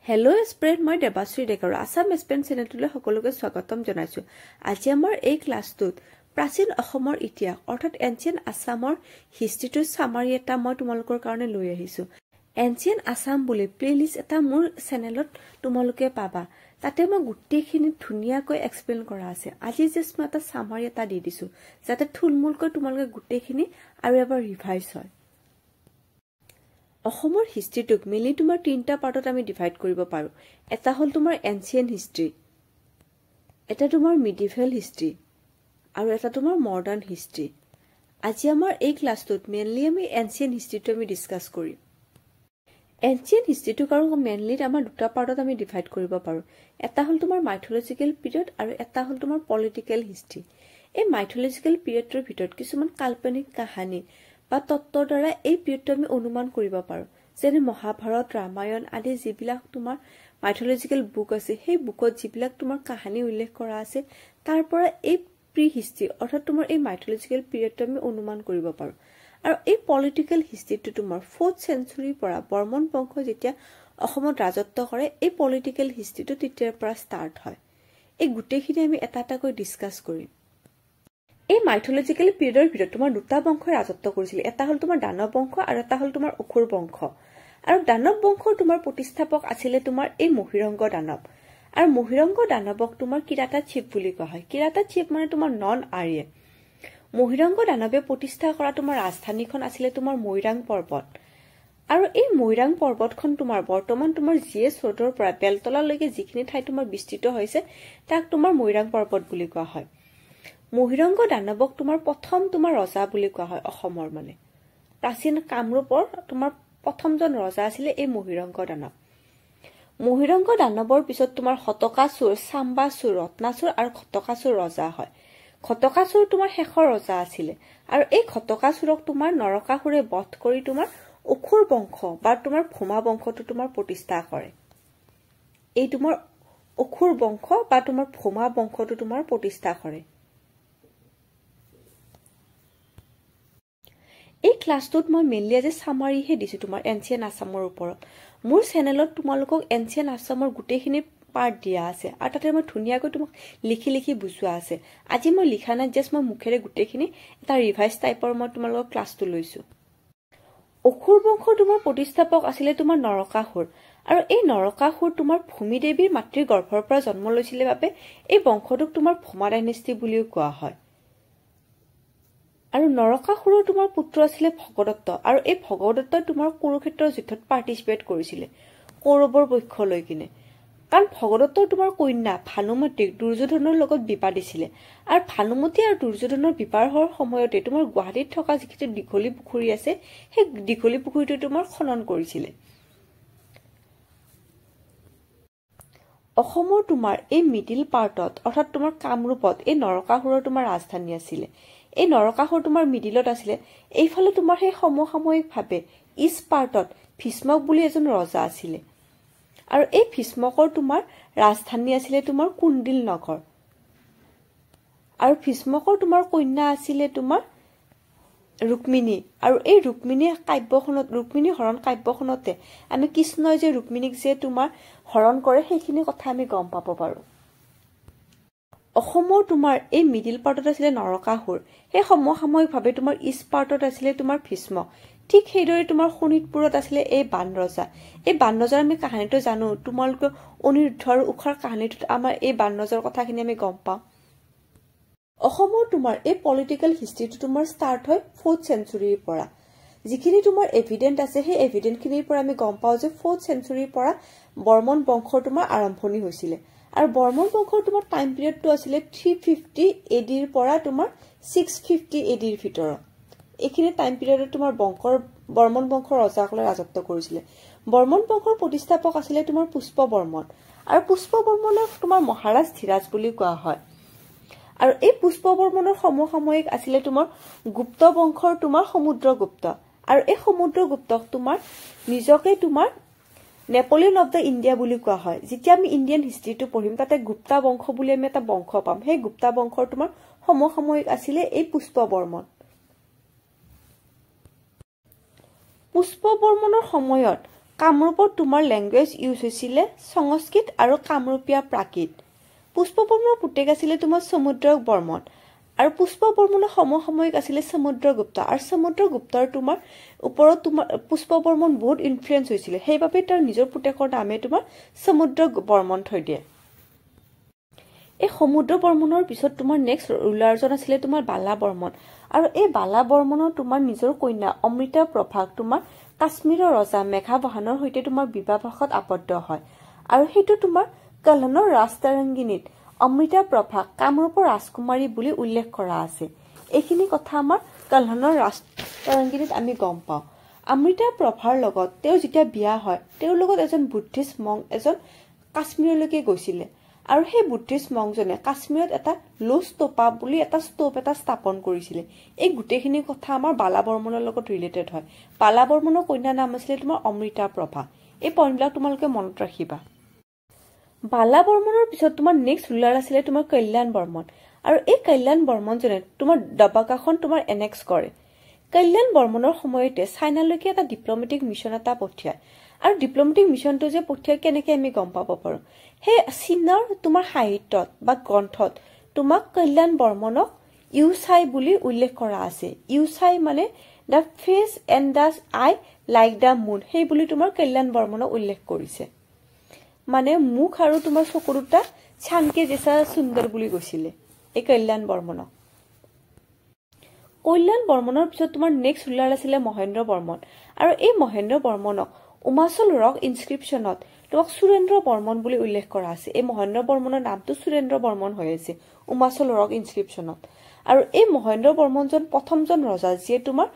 Hello' spread মই দেৱাশ্ৰী ডেকাৰ Assam Aspen চেনেলটোলৈ সকলোকে স্বাগতম জনাইছো। আজি আমাৰ এই ক্লাছটোত প্ৰাচীন অসমৰ ইতিহাস অৰ্থাৎ এনচিয়েন্ট আসামৰ হিষ্ট্ৰীটোৰ সামাৰি এটা মই তোমালোকৰ কাৰণে লৈ আহিছো। এনচিয়েন্ট আসাম বুলি প্লেলিষ্ট এটা মোৰ চেনেলত তোমালোকে পাবা। তাতে মই গোটেইখিনি ধুনীয়াকৈ এক্সপ্লেইন কৰা আছে। আজি জাষ্ট মই এটা সামাৰি এটা দি দিছো যাতে থুলমূলকৈ তোমালোকে গোটেইখিনি আৰু এবাৰ ৰিভাইজ হয়। অসমৰ হিষ্ট্ৰীটোক মিলি তোমাৰ তিনিটা পাৰ্টত আমি ডিভাইড কৰিব পাৰো। এটা হ'ল তোমাৰ এনচিয়েন্ট হিষ্ট্ৰী, এটা তোমাৰ মিডিভেল হিষ্ট্ৰী আৰু এটা তোমাৰ মডাৰ্ণ হিষ্ট্ৰী। আজি আমাৰ এই ক্লাছটোত মেইনলি আমি এনচিয়েন্ট হিষ্ট্ৰীটো আমি ডিসকাস কৰিম। এনচিয়েন্ট হিষ্ট্ৰীটোক আৰু মেইনলি আমাৰ দুটা পাৰ্টত আমি ডিভাইড কৰিব পাৰো। এটা হ'ল তোমাৰ মাইথলজিকেল পিৰিয়ড আৰু এটা হ'ল তোমাৰ পলিটিকেল হিষ্ট্ৰী। এই মাইথলজিকেল পিৰিয়ডৰ ভিতৰত কিছুমান কাল্পনিক কাহিনী বা তত্ত্বৰ দ্বাৰা এই পিৰিয়ডটো আমি অনুমান কৰিব পাৰো। যেনে মহাভাৰত, ৰামায়ণ আদি যিবিলাক তোমাৰ মাইথলজিকেল বুক আছে, সেই বুকত যিবিলাক তোমাৰ কাহিনী উল্লেখ কৰা আছে তাৰ পৰা এই প্ৰি হিষ্ট্ৰী অৰ্থাৎ তোমাৰ এই মাইথলজিকেল পিৰিয়ডটো আমি অনুমান কৰিব পাৰো। আৰু এই পলিটিকেল হিষ্ট্ৰীটো তোমাৰ 4th চেঞ্চুৰীৰ পৰা বৰ্মন বংশ যেতিয়া অসমত ৰাজত্ব কৰে এই পলিটিকেল হিষ্ট্ৰীটো তেতিয়াৰ পৰা ষ্টাৰ্ট হয়। এই গোটেইখিনি আমি এটা এটাকৈ ডিসকাস কৰিম। এই মাইথলজিকেল পিৰিয়ডৰ ভিতৰত তোমাৰ দুটা বংশই ৰাজত্ব কৰিছিল। এটা হ'ল তোমাৰ দানৱ বংশ আৰু এটা হ'ল তোমাৰ অসুৰ বংশ। আৰু দানৱ বংশৰ তোমাৰ প্ৰতিষ্ঠাপক আছিলে তোমাৰ এই মহিৰংগ দানৱ। আৰু মহিৰংগ দানৱক তোমাৰ কিৰাতা চিফ বুলি কোৱা হয়। কিৰাতা চিফ মানে তোমাৰ নন আৰ্য। মহিৰংগ দানৱে প্ৰতিষ্ঠা কৰা তোমাৰ ৰাজধানীখন আছিলে তোমাৰ মৈৰাং পৰ্বত। আৰু এই মৈৰাং পৰ্বতখন তোমাৰ বৰ্তমান তোমাৰ জিএছ ৰোডৰ পৰা বেলতলালৈকে যিখিনি ঠাই তোমাৰ বিস্তৃত হৈছে তাক তোমাৰ মৈৰাং পৰ্বত বুলি কোৱা হয়। মহিৰংগ দানৱক তোমাৰ প্ৰথম তোমাৰ ৰজা বুলি কোৱা হয় অসমৰ। মানে প্ৰাচীন কামৰূপৰ তোমাৰ প্ৰথমজন ৰজা আছিলে এই মহিৰংগ দানৱ। মহিৰংগ দানৱৰ পিছত তোমাৰ শতকাসুৰ, চাম্বাসুৰ, ৰত্নাসুৰ আৰু ঘটকাসুৰ ৰজা হয়। ঘটকাসুৰ তোমাৰ শেষৰ ৰজা আছিলে। আৰু এই ঘটকাসুৰক তোমাৰ নৰকাসুৰে বধ কৰি তোমাৰ অসুৰ বংশ বা তোমাৰ ভোমা বংশটো তোমাৰ প্ৰতিষ্ঠা কৰে। এই তোমাৰ অসুৰ বংশ বা তোমাৰ ভোমা বংশটো তোমাৰ প্ৰতিষ্ঠা কৰে। এই ক্লাছটোত মই মেইনলি আজি সামাৰিহে দিছো তোমাৰ এনচিয়েন্ট আসামৰ ওপৰত। মোৰ চেনেলত তোমালোকক এনচিয়েন্ট আসামৰ গোটেইখিনি পাৰ্ট দিয়া আছে আৰু তাতে মই ধুনীয়াকৈ তোমাক লিখি লিখি বুজোৱা আছে। আজি মই লিখা নাই, জাষ্ট মই মুখেৰে গোটেইখিনি এটা ৰিভাইজ টাইপৰ মই তোমালোকক ক্লাছটো লৈছো। অসুৰ বংশৰ তোমাৰ প্ৰতিষ্ঠাপক আছিলে তোমাৰ নৰকাসুৰ। আৰু এই নৰকাসুৰ তোমাৰ ভূমি দেৱীৰ মাতৃৰ গৰ্ভৰ পৰা জন্ম লৈছিলে বাবে এই বংশটোক তোমাৰ ভোমা ডাইনেষ্টি বুলিও কোৱা হয়। আৰু নৰকাসুৰৰ তোমাৰ পুত্ৰ আছিলে ভগদত্ত। আৰু এই ভগদত্তই তোমাৰ কুৰুক্ষেত্ৰৰ যুদ্ধত পাৰ্টিচিপেট কৰিছিলে কৌৰৱৰ পক্ষ লৈ কিনে। কাৰণ ভগদত্তৰ তোমাৰ কন্যা ভানুমতীক দুৰ্যোধনৰ লগত বিবাহ দিছিলে। আৰু ভানুমতী আৰু দুৰ্যোধনৰ বিবাহৰ সময়তে তোমাৰ গুৱাহাটীত থকা যিটো দীঘলী পুখুৰী আছে সেই দীঘলী পুখুৰীটো তোমাৰ খনন কৰিছিলে। অসমৰ তোমাৰ এই মিডিল পাৰ্টত অৰ্থাৎ তোমাৰ কামৰূপত এই নৰকাসুৰৰ তোমাৰ ৰাজধানী আছিলে। এই নৰকাসুৰ তোমাৰ মিডিলত আছিলে। এইফালে তোমাৰ সেই সমসাময়িকভাৱে ইষ্ট পাৰ্টত ভীষ্মক বুলি এজন ৰজা আছিলে। আৰু এই ভীষ্মকৰ তোমাৰ ৰাজধানী আছিলে তোমাৰ কুণ্ডিল নগৰ। আৰু ভীষ্মকৰ তোমাৰ কন্যা আছিলে তোমাৰ ৰুক্মিণী। আৰু এই ৰুক্মিণী হৰণ কাব্যখনতে আমি কৃষ্ণই যে ৰুক্মিণীক যে তোমাৰ হৰণ কৰে সেইখিনি কথা আমি গম পাব পাৰো। অসমৰ তোমাৰ এই মিডিল পাৰ্টত আছিলে নৰকাসুৰ। সেই সমসাময়িকভাৱে তোমাৰ ইষ্ট পাৰ্টত আছিলে তোমাৰ ভীষ্ম। ঠিক সেইদৰে তোমাৰ শোণিতপুৰত আছিলে এই বান ৰজা। এই বান ৰজাৰ আমি কাহিনীটো জানো। তোমালোকে অনিৰুদ্ধ আৰু উষাৰ কাহিনীটোত আমাৰ এই বান ৰজাৰ কথাখিনি আমি গম পাওঁ। অসমৰ তোমাৰ এই পলিটিকেল হিষ্ট্ৰীটো তোমাৰ ষ্টাৰ্ট হয় 4th চেঞ্চুৰীৰ পৰা। যিখিনি তোমাৰ এভিডেন্ট আছে সেই এভিডেন্টখিনিৰ পৰা আমি গম পাওঁ যে 4th চেঞ্চুৰীৰ পৰা বৰ্মন বংশৰ তোমাৰ আৰম্ভণি হৈছিলে। আৰু বৰ্মন বংশৰ তোমাৰ টাইম পিৰিয়ডটো আছিলে 350 ADৰ পৰা তোমাৰ 650 ADৰ ভিতৰত। এইখিনি টাইম পিৰিয়ডত তোমাৰ বৰ্মন বংশৰ ৰজাসকলে ৰাজত্ব কৰিছিলে। বৰ্মন বংশৰ প্ৰতিষ্ঠাপক আছিলে তোমাৰ পুষ্প বৰ্মন। আৰু পুষ্প বৰ্মনক তোমাৰ মহাৰাজ ধীৰাজ বুলি কোৱা হয়। আৰু এই পুষ্প বৰ্মনৰ সমসাময়িক আছিলে তোমাৰ গুপ্ত বংশৰ তোমাৰ সমুদ্ৰগুপ্ত। আৰু এই সমুদ্ৰগুপ্তক তোমাৰ নিজকে তোমাৰ নেপোলিয়ন অফ দ্য ইণ্ডিয়া বুলি কোৱা হয়। যেতিয়া আমি ইণ্ডিয়ান হিষ্ট্ৰীটো পঢ়িম তাতে গুপ্তা বংশ বুলি আমি এটা বংশ পাম। সেই গুপ্তা বংশৰ তোমাৰ সমসাময়িক আছিলে এই পুষ্প বৰ্মন। পুষ্প বৰ্মনৰ সময়ত কামৰূপত তোমাৰ লেংগুৱেজ ইউজ হৈছিলে সংস্কৃত আৰু কামৰূপীয়া প্ৰাকৃত। পুষ্পবৰ্মনৰ পুতেক আছিলে তোমাৰ সমুদ্ৰ বৰ্মন আৰু পুষ্পবৰ্মনৰ সমসাময়িক আছিলে সমুদ্ৰগুপ্ত আৰু সমুদ্ৰগুপ্তৰ তোমাৰ ওপৰত তোমাৰ পুষ্পবৰ্মন বহুত ইনফ্লুৱেঞ্চ হৈছিলে, সেইবাবে তাৰ নিজৰ পুতেকৰ নামে তোমাৰ সমুদ্ৰ বৰ্মন থৈ দিয়ে। এই সমুদ্ৰ বৰ্মনৰ পিছত তোমাৰ নেক্সট ৰুলাৰজন আছিলে তোমাৰ বালা বৰ্মন আৰু এই বালা বৰ্মনৰ তোমাৰ নিজৰ কন্যা অমৃতা প্ৰভাক তোমাৰ কাশ্মীৰৰ ৰজা মেঘাবাহনৰ সৈতে তোমাৰ বিবাহপাশত আবদ্ধ হয় আৰু সেইটো তোমাৰ কল্হাণৰ ৰাজতৰংগিনীত অমৃতা প্ৰভাক কামৰূপৰ ৰাজকুমাৰী বুলি উল্লেখ কৰা আছে। এইখিনি কথা আমাৰ কল্হাণৰ ৰাজতৰংগিনীত আমি গম পাওঁ। অমৃতা প্ৰভাৰ লগত তেওঁ যেতিয়া বিয়া হয় তেওঁৰ লগত এজন বুদ্ধিষ্ট মং এজন কাশ্মীৰলৈকে গৈছিলে আৰু সেই বুদ্ধিষ্ট মংজনে কাশ্মীৰত এটা লোস্তোপা বুলি এটা স্তূপ এটা স্থাপন কৰিছিলে। এই গোটেইখিনি কথা আমাৰ বালা বৰ্মনৰ লগত ৰিলেটেড হয়। বালা বৰ্মনৰ কন্যাৰ নাম আছিলে তোমাৰ অমৃতা প্ৰভা। এই পইণ্টবিলাক তোমালোকে মনত ৰাখিবা। বালা বৰ্মনৰ পিছত তোমাৰ নেক্সট ৰুলাৰ আছিলে তোমাৰ কল্যাণ বৰ্মন আৰু এই কল্যাণ বৰ্মনজনে তোমাৰ দবাকাখন তোমাৰ এনেক্স কৰে। কল্যাণ বৰ্মনৰ সময়তে চাইনালৈকে এটা ডিপ্লমেটিক মিছন এটা পঠিয়ায় আৰু ডিপ্লমেটিক মিছনটো যে পঠিয়ায় কেনেকে আমি গম পাব পাৰো, সেই চীনৰ তোমাৰ সাহিত্যত বা গ্ৰন্থত তোমাক কল্যাণ বৰ্মনক ইউচাই বুলি উল্লেখ কৰা আছে। ইউচাই মানে the face and the eye like the moon, সেই বুলি তোমাৰ কল্যাণ বৰ্মনক উল্লেখ কৰিছে। মানে মুখ আৰু তোমাৰ চকু দুটা চানকে জেচা সুন্দৰ বুলি কৈছিলে এই কল্যাণ বৰ্মনক। কল্যাণ বৰ্মনৰ পিছত তোমাৰ নেক্সট ৰুলাৰ আছিলে মহেন্দ্ৰ বৰ্মন আৰু এই মহেন্দ্ৰ বৰ্মনক উমাচল ৰক ইনস্ক্ৰিপশ্যনত তোমাক সুৰেন্দ্ৰ বৰ্মন বুলি উল্লেখ কৰা আছে। এই মহেন্দ্ৰ বৰ্মনৰ নামটো সুৰেন্দ্ৰ বৰ্মন হৈ আছে উমাচল ৰক ইনস্ক্ৰিপশ্যনত। আৰু এই মহেন্দ্ৰ বৰ্মনজন প্ৰথমজন ৰজা যিয়ে তোমাৰ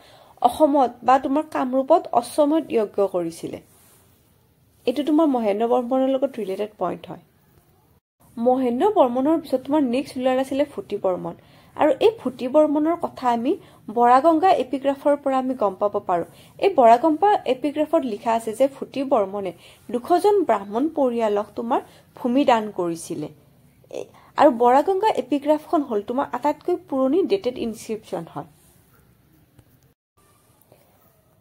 অসমত বা তোমাৰ কামৰূপত অশ্বমেধ যজ্ঞ কৰিছিলে। এইটো তোমাৰ মহেন্দ্ৰ বৰ্মনৰ লগত ৰিলেটেড পইণ্ট হয়। মহেন্দ্ৰ বৰ্মনৰ পিছত তোমাৰ নেক্সট ৰুলাৰ আছিলে ফুটি বৰ্মন আৰু এই ফুটি বৰ্মনৰ কথা আমি বৰাগংগা এপিগ্ৰাফৰ পৰা আমি গম পাব পাৰো। এই বৰাগংগা এপিগ্ৰাফত লিখা আছে যে ফুটি বৰ্মনে 200জন ব্ৰাহ্মণ পৰিয়ালক তোমাৰ ভূমি দান কৰিছিলে আৰু বৰাগংগা এপিগ্ৰাফখন হল তোমাৰ আটাইতকৈ পুৰণি ডেটেড ইনস্ক্ৰিপশ্যন হয়।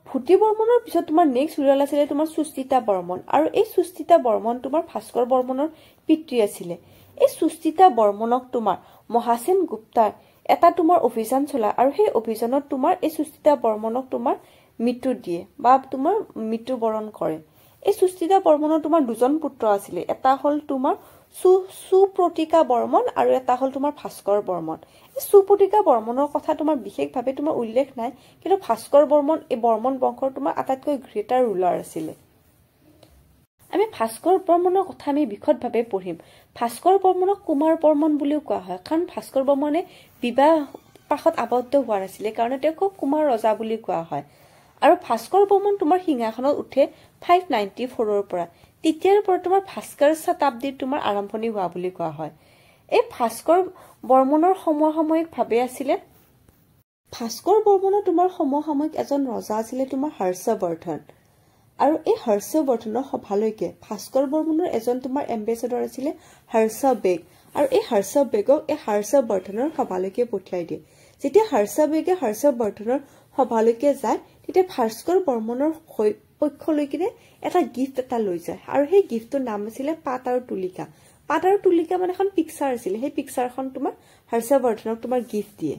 ফুটি বৰ্মনৰ পিছত তোমাৰ নেক্সট ৰুলাৰ আছিলে তোমাৰ সুস্থিতা বৰ্মন আৰু এই সুস্থিতা বৰ্মন তোমাৰ ভাস্কৰ বৰ্মনৰ পিতৃ আছিলে। এই সুস্থিতা বৰ্মনক তোমাৰ মহাসেন গুপ্তাই এটা তোমাৰ অভিযান চলায় আৰু সেই অভিযানত তোমাৰ এই সুস্থিতা বৰ্মনক তোমাৰ মৃত্যু দিয়ে বা তোমাৰ মৃত্যুবৰণ কৰে। এই সুস্থিতা বৰ্মনৰ তোমাৰ দুজন পুত্ৰ আছিলে, এটা হল তোমাৰ সুপ্ৰতিকা বৰ্মন আৰু এটা হল তোমাৰ ভাস্কৰ বৰ্মন। এই সুপ্ৰতিকা বৰ্মনৰ কথা তোমাৰ বিশেষভাৱে তোমাৰ উল্লেখ নাই, কিন্তু ভাস্কৰ বৰ্মন এই বৰ্মন বংশৰ তোমাৰ আটাইতকৈ গ্ৰেটাৰ ৰুলাৰ আছিলে। আমি ভাস্কৰ বৰ্মনৰ কথা আমি বিশদভাৱে পঢ়িম। ভাস্কৰ বৰ্মনক কুমাৰ বৰ্মন বুলিও কোৱা হয়, কাৰণ ভাস্কৰ বৰ্মনে বিবাহ পাশত আবদ্ধ হোৱা নাছিলে কাৰণে তেওঁক কুমাৰ ৰজা বুলি কোৱা হয়। আৰু ভাস্কৰ বৰ্মন তোমাৰ সিংহাসনত উঠে 594ৰ পৰা। তেতিয়াৰ পৰা তোমাৰ ভাস্কৰ শতাব্দীৰ তোমাৰ আৰম্ভণি হোৱা বুলি কোৱা হয়। এই ভাস্কৰ বৰ্মনৰ সমসাময়িক ভাৱে আছিলে ভাস্কৰ বৰ্মনৰ তোমাৰ সমসাময়িক এজন ৰজা আছিলে তোমাৰ হৰ্ষবৰ্ধন আৰু এই হৰ্ষবৰ্ধনৰ সভালৈকে ভাস্কৰ বৰ্মনৰ এজন তোমাৰ এম্বেচেডৰ আছিলে হৰ্ষ বেগ আৰু এই হৰ্ষ বেগক এই হৰ্ষবৰ্ধনৰ সভালৈকে পঠিয়াই দিয়ে। যেতিয়া হৰ্ষ বেগে হৰ্ষবৰ্ধনৰ সভালৈকে যায় তেতিয়া ভাস্কৰ বৰ্মনৰ পক্ষলৈকে এটা গিফ্ট এটা লৈ যায় আৰু সেই গিফ্টটোৰ নাম আছিলে পাত আৰু তুলিকা। পাত আৰু তুলিকা মানে এখন পিকচাৰ আছিলে, সেই পিকচাৰখন তোমাৰ হৰ্ষবৰ্ধনক তোমাৰ গিফ্ট দিয়ে।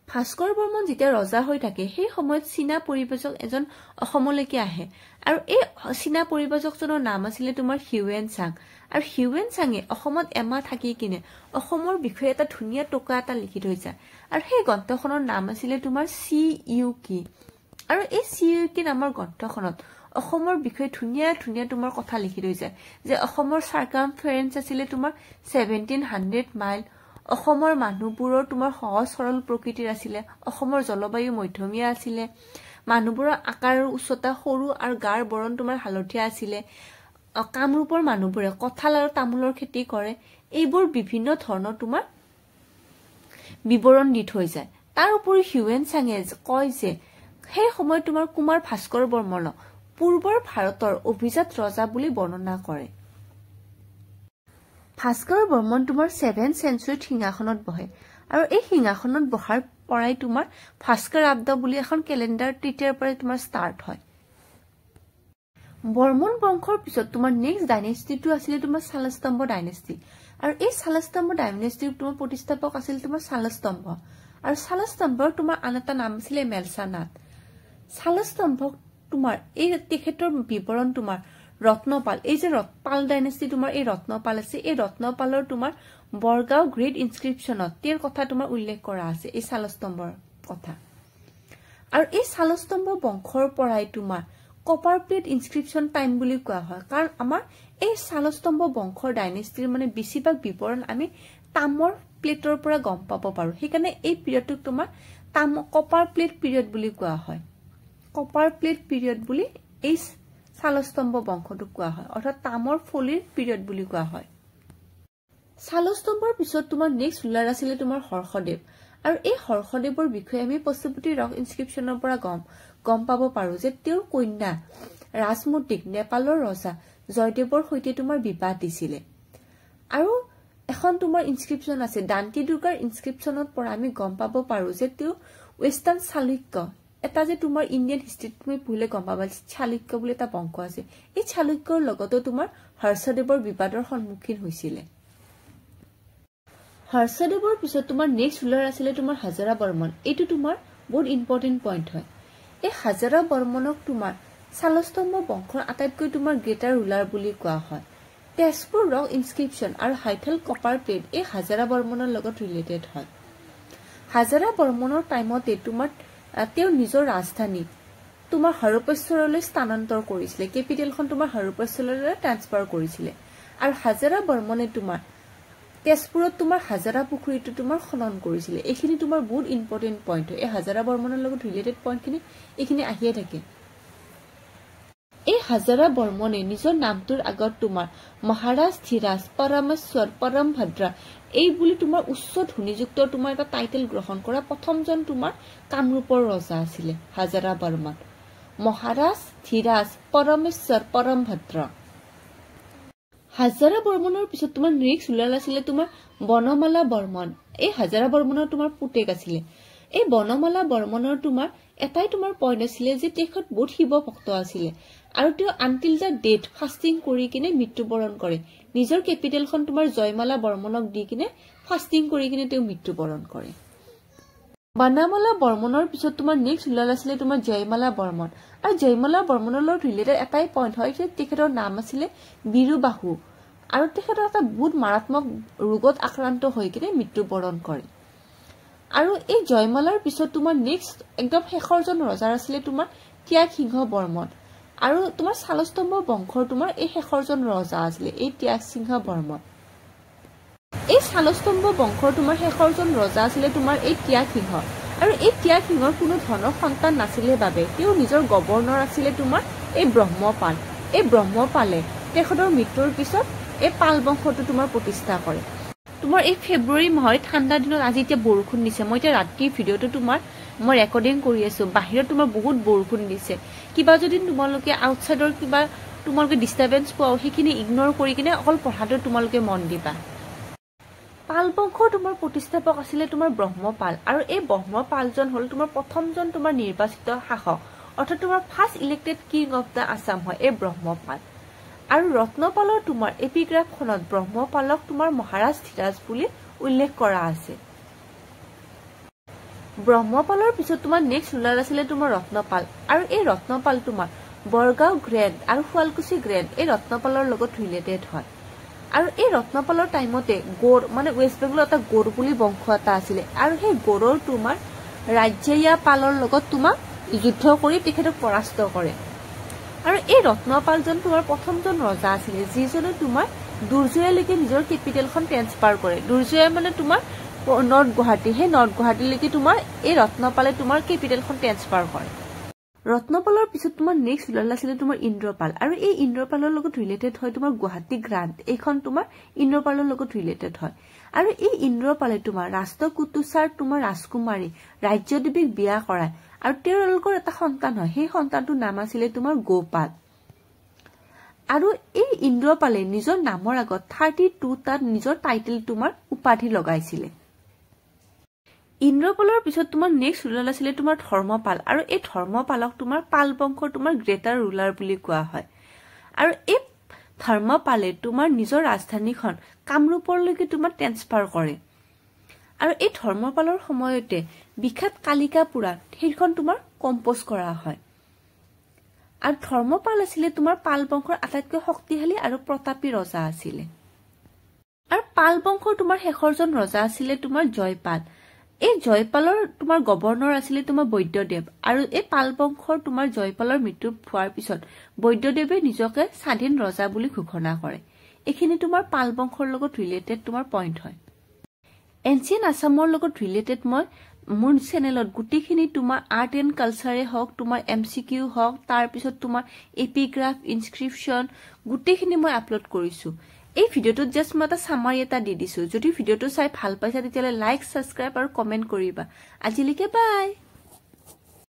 ভাস্কৰ বৰ্মন যেতিয়া ৰজা হৈ থাকে সেই সময়ত চীনা পৰিব্ৰাজক এজন অসমলৈকে আহে আৰু এই চীনা পৰিব্ৰাজকজনৰ নাম আছিলে তোমাৰ হিউৱেন চাং আৰু হিউৱেন চাঙে অসমত এমাহ থাকি কিনে অসমৰ বিষয়ে এটা ধুনীয়া টোকা এটা লিখি থৈ যায় আৰু সেই গ্ৰন্থখনৰ নাম আছিলে তোমাৰ CUK আৰু এই CUK নামৰ গ্ৰন্থখনত অসমৰ বিষয়ে ধুনীয়া ধুনীয়া তোমাৰ কথা লিখি থৈ যায় যে অসমৰ চাৰ্কামফাৰেন্স আছিলে তোমাৰ 1700 মাইল, অসমৰ মানুহবোৰৰ তোমাৰ সহজ সৰল প্ৰকৃতিৰ আছিলে, অসমৰ জলবায়ু মধ্যমীয়া আছিলে, মানুহবোৰৰ আকাৰ আৰু উচ্চতা সৰু আৰু গাৰ বৰণ তোমাৰ হালধীয়া আছিলে, কামৰূপৰ মানুহবোৰে কঁঠাল আৰু তামোলৰ খেতি কৰে, এইবোৰ বিভিন্ন ধৰণৰ তোমাৰ বিৱৰণ দি থৈ যায়। তাৰ উপৰি হিউৱেন চাঙে কয় যে সেই সময়ত তোমাৰ কুমাৰ ভাস্কৰ বৰ্মনক পূৰ্বৰ ভাৰতৰ অভিজাত ৰজা বুলি বৰ্ণনা কৰে। ভাস্কৰ বৰ্মন তোমাৰ 7th চেঞ্চুৰীত সিংহাসনত বহে আৰু এই সিংহাসনত বহাৰ পৰাই তোমাৰ ভাস্কৰ আব্দ বুলি এখন কেলেণ্ডাৰ তেতিয়াৰ পৰাই তোমাৰ ষ্টাৰ্ট হয়। বৰ্মন বংশৰ পিছত তোমাৰ নেক্সট ডাইনেষ্টিটো আছিল তোমাৰ শালস্তম্ভ ডাইনেষ্টি আৰু এই শালস্তম্ভ ডাইনেষ্টিৰ তোমাৰ প্ৰতিষ্ঠাপক আছিল তোমাৰ শালস্তম্ভ আৰু শালস্তম্ভৰ তোমাৰ আন এটা নাম আছিল মেলছানাথ শালস্তম্ভক তোমাৰ এই তেখেতৰ বিৱৰণ তোমাৰ ৰত্নপাল এই যে পাল ডাইনেষ্টি তোমাৰ এই ৰত্নপাল আছে এই ৰত্নপালৰ তোমাৰ বৰগাঁও গ্ৰেট ইনস্ক্ৰিপশ্যনত তেওঁৰ কথা তোমাৰ উল্লেখ কৰা আছে এই শালস্তম্ভৰ কথা আৰু এই শালস্তম্ভ বংশৰ পৰাই তোমাৰ কপাৰ প্লেট ইনস্ক্ৰিপশ্যন টাইম বুলি কোৱা হয় কাৰণ আমাৰ এই শালস্তম্ভ বংশৰ ডাইনেষ্টিৰ মানে বেছিভাগ বিৱৰণ আমি তামৰ প্লেটৰ পৰা গম পাব পাৰো সেইকাৰণে এই পিৰিয়ডটোক তোমাৰ কপাৰ প্লেট পিৰিয়ড বুলি কোৱা হয় কপাৰ প্লেট পিৰিয়ড বুলি এই শালস্তম্ভ বংশটোক কোৱা হয় অৰ্থাৎ তামৰ ফলিৰ পিৰিয়ড বুলি কোৱা হয় শালস্তম্ভৰ পিছত তোমাৰ নেক্সট ৰুলাৰ আছিল তোমাৰ হৰ্ষদেৱ আৰু এই হৰ্ষদেৱৰ বিষয়ে আমি পশুপতি ৰক ইনস্ক্ৰিপশ্যনৰ পৰা গম পাব পাৰো যে তেওঁৰ কন্যা ৰাজমতীক নেপালৰ ৰজা জয়দেৱৰ সৈতে তোমাৰ বিবাহ দিছিলে আৰু এখন তোমাৰ ইনস্ক্ৰিপশ্যন আছে দান্তি দুৰ্গাৰ ইনস্ক্ৰিপশ্যনৰ পৰা আমি গম পাব পাৰো যে তেওঁ ৱেষ্টাৰ্ণ চালুক্য এটা যে তোমাৰ ইণ্ডিয়ান হিষ্ট্ৰীত তুমি পঢ়িলে গম পাবা চালুক্য বুলি এটা বংশ আছে এই চালুক্যৰ লগতে তোমাৰ হৰ্ষদেৱৰ বিবাদৰ সন্মুখীন হৈছিলে হৰ্ষদেৱৰ পিছত তোমাৰ নেক্সট ৰুলাৰ আছিলে তোমাৰ হাজাৰা বৰ্মন এইটো তোমাৰ বহুত ইম্পৰ্টেণ্ট পইণ্ট হয় এই হাজাৰা বৰ্মনক তোমাৰ শালস্তম্ভ বংশৰ আটাইতকৈ তোমাৰ গ্ৰেটাৰ ৰুলাৰ বুলি কোৱা হয় তেজপুৰ ৰক ইনস্ক্ৰিপশ্যন আৰু হাইথল কপাৰ প্লেট এই হাজাৰা বৰ্মনৰ লগত ৰিলেটেড হয় হাজাৰা বৰ্মনৰ টাইমতে তোমাৰ তেওঁ নিজৰ ৰাজধানী তোমাৰ হৰপেশ্বৰলৈ স্থানান্তৰ কৰিছিলে কেপিটেলখন তোমাৰ হৰপেশ্বৰলৈ ট্ৰান্সফাৰ কৰিছিলে আৰু হাজাৰা বৰ্মনে তোমাৰ তেজপুৰত তোমাৰ হাজাৰা পুখুৰীটো তোমাৰ খনন কৰিছিলে এইখিনি তোমাৰ বহুত ইম্পৰ্টেণ্ট পইণ্ট হয় এই হাজাৰা বৰ্মনৰ লগত ৰিলেটেড পইণ্টখিনি এইখিনি আহিয়ে থাকে এই হাজাৰা বৰ্মনে নিজৰ নামটোৰ আগত তোমাৰ মহাৰাজ ধীৰাজ পৰমেশ্বৰ পৰমভদ্ৰা এই বুলি তোমাৰ উচ্চ ধ্বনিযুক্ত তোমাৰ এটা টাইটেল গ্ৰহণ কৰা প্ৰথমজন তোমাৰ কামৰূপৰ ৰজা আছিলে হাজাৰা বৰ্মন মহাৰাজ ধীৰাজ পৰমেশ্বৰ পৰমভদ্ৰা হাজাৰা বৰ্মনৰ পিছত তোমাৰ নেক্সট ৰুলাৰ আছিলে তোমাৰ বনমালা বৰ্মন এই হাজাৰা বৰ্মনৰ তোমাৰ পুতেক আছিলে এই বনমালা বৰ্মনৰ তোমাৰ এটাই তোমাৰ পইণ্ট আছিলে যে তেখেত বহুত শিৱ ভক্ত আছিলে আৰু তেওঁ আনটিল দা ডেথ ফাষ্টিং কৰি কিনে মৃত্যুবৰণ কৰে নিজৰ কেপিটেলখন তোমাৰ জয়মালা বৰ্মনক দি কিনে ফাষ্টিং কৰি কিনে তেওঁ মৃত্যুবৰণ কৰে বনমালা বৰ্মনৰ পিছত তোমাৰ নেক্সট ৰুলাৰ আছিলে তোমাৰ জয়মালা বৰ্মন আৰু জয়মালা বৰ্মনৰ লগত ৰিলেটেড এটাই পইণ্ট হয় যে তেখেতৰ নাম আছিলে বীৰুবাহু আৰু তেখেতৰ এটা বহুত মাৰাত্মক ৰোগত আক্ৰান্ত হৈ কিনে মৃত্যুবৰণ কৰে আৰু এই জয়মালাৰ পিছত তোমাৰ নেক্সট একদম শেষৰজন ৰজাৰ আছিলে তোমাৰ ত্যাগ সিংহ বৰ্মন আৰু তোমাৰ শালস্তম্ভ বংশৰ তোমাৰ এই শেষৰজন ৰজা আছিলে এই ত্যাগ সিংহ বৰ্মন এই শালস্তম্ভ বংশৰ তোমাৰ শেষৰজন ৰজা আছিলে তোমাৰ এই ত্যাগ সিংহ আৰু এই ত্যাগ সিংহৰ কোনো ধৰণৰ সন্তান নাছিলে বাবে তেওঁ নিজৰ গৱৰ্ণৰ আছিলে তোমাৰ এই ব্ৰহ্মপাল এই ব্ৰহ্মপালে তেখেতৰ মৃত্যুৰ পিছত এই পাল বংশটো তোমাৰ প্ৰতিষ্ঠা কৰে তোমাৰ এই ফেব্ৰুৱাৰী মাহৰ ঠাণ্ডা দিনত আজি এতিয়া বৰষুণ দিছে মই এতিয়া ৰাতি ভিডিঅ'টো তোমাৰ মই ৰেকৰ্ডিং কৰি আছো বাহিৰত তোমাৰ বহুত বৰষুণ দিছে কিবা যদি তোমালোকে আউটসাইডৰ কিবা তোমালোকে ডিষ্টাৰবেন্স পোৱা সেইখিনি ইগনোৰ কৰি কিনে অকল পঢ়াটো তোমালোকে মন দিবা পাল বংশৰ তোমাৰ প্ৰতিষ্ঠাপক আছিলে তোমাৰ ব্ৰহ্মপাল আৰু এই ব্ৰহ্মপালজন হল তোমাৰ প্ৰথমজন তোমাৰ নিৰ্বাচিত শাসক অৰ্থাৎ তোমাৰ first elected king of the Assam হয় এই ব্ৰহ্মপাল আৰু ৰত্নপালৰ তোমাৰ এপিগ্ৰাফখনত ব্ৰহ্মপালক তোমাৰ মহাৰাজ ধীৰাজ বুলি উল্লেখ কৰা আছে ব্ৰহ্মপালৰ পিছত তোমাৰ নেক্সট ৰুলাৰ আছিলে তোমাৰ ৰত্নপাল আৰু এই ৰত্নপাল তোমাৰ বৰগাঁও গ্ৰেণ্ড আৰু শুৱালকুছি গ্ৰেণ্ড এই ৰত্নপালৰ লগত ৰিলেটেড হয় আৰু এই ৰত্নপালৰ টাইমতে গৌড় মানে ৱেষ্ট বেংগলৰ এটা গৌড় বুলি বংশ এটা আছিলে আৰু সেই গৌড়ৰ তোমাৰ ৰাজ্যয়া পালৰ লগত তোমাৰ যুদ্ধ কৰি তেখেতক পৰাস্ত কৰে আৰু এই ৰত্নপালজন তোমাৰ প্ৰথমজন ৰজা আছিলে যিজনে তোমাৰ দুৰ্জয়ালৈকে নিজৰ কেপিটেলখন ট্ৰেন্সফাৰ কৰে দুৰ্জয়া মানে তোমাৰ নৰ্থ গুৱাহাটী সেই নৰ্থ গুৱাহাটীলৈকে তোমাৰ এই ৰত্নপালে তোমাৰ কেপিটেলখন ট্ৰেন্সফাৰ কৰে ৰত্নপালৰ পিছত তোমাৰ নেক্সট ৰুলাৰ আছিলে তোমাৰ ইন্দ্ৰপাল আৰু এই ইন্দ্ৰপালৰ লগত ৰিলেটেড হয় তোমাৰ গুৱাহাটী গ্ৰান্ট এইখন তোমাৰ ইন্দ্ৰপালৰ লগত ৰিলেটেড হয় আৰু এই ইন্দ্ৰপালে তোমাৰ ৰাষ্ট্ৰকুটুচাৰ তোমাৰ ৰাজকুমাৰী ৰাজ্যদেৱীক বিয়া কৰায় আৰু তেওঁলোকৰ এটা সন্তান হয় সেই সন্তানটোৰ নাম আছিলে তোমাৰ গোপাল আৰু এই ইন্দ্ৰপালে নিজৰ নামৰ আগত 32 তাত নিজৰ টাইটেল তোমাৰ উপাধি লগাইছিলে ইন্দ্ৰপালৰ পিছত তোমাৰ নেক্সট ৰুলাৰ আছিলে তোমাৰ ধৰ্মপাল আৰু এই ধৰ্মপালক তোমাৰ পাল বংশৰ তোমাৰ গ্ৰেটাৰ ৰুলাৰ বুলি কোৱা হয় আৰু এই ধৰ্মপালে তোমাৰ নিজৰ ৰাজধানীখন কামৰূপলৈকে তোমাৰ ট্ৰেন্সফাৰ কৰে আৰু এই ধৰ্মপালৰ সময়তে বিখ্যাত কালিকা পুৰাণ সেইখন তোমাৰ কম্পোজ কৰা হয় আৰু ধৰ্মপাল আছিলে তোমাৰ পাল বংশৰ আটাইতকৈ শক্তিশালী আৰু প্ৰতাপী ৰজা আছিলে আৰু পাল বংশৰ তোমাৰ শেষৰজন ৰজা আছিলে তোমাৰ জয়পাল এই জয়পালৰ তোমাৰ গভৰ্ণৰ আছিলে তোমাৰ বৈদ্যদেৱ আৰু এই পাল বংশৰ তোমাৰ জয়পালৰ মৃত্যু হোৱাৰ পিছত বৈদ্যদেৱে নিজকে স্বাধীন ৰজা বুলি ঘোষণা কৰে এইখিনি তোমাৰ পাল বংশৰ লগত ৰিলেটেড তোমাৰ পইণ্ট হয় এনচিয়েন্ট আসামৰ লগত ৰিলেটেড মই মোৰ চেনেলত গোটেইখিনি তোমাৰ আৰ্ট এণ্ড কালচাৰে হওক তোমাৰ MCQ হওক তাৰপিছত তোমাৰ এপিগ্ৰাফ ইনস্ক্ৰিপশ্যন গোটেইখিনি মই আপলোড কৰিছোঁ এই ভিডিঅ'টোত জাষ্ট মই এটা সামাৰি এটা দি দিছোঁ যদি ভিডিঅ'টো চাই ভাল পাইছা তেতিয়াহ'লে লাইক ছাবস্ক্ৰাইব আৰু কমেণ্ট কৰিবা আজিলৈকে বাই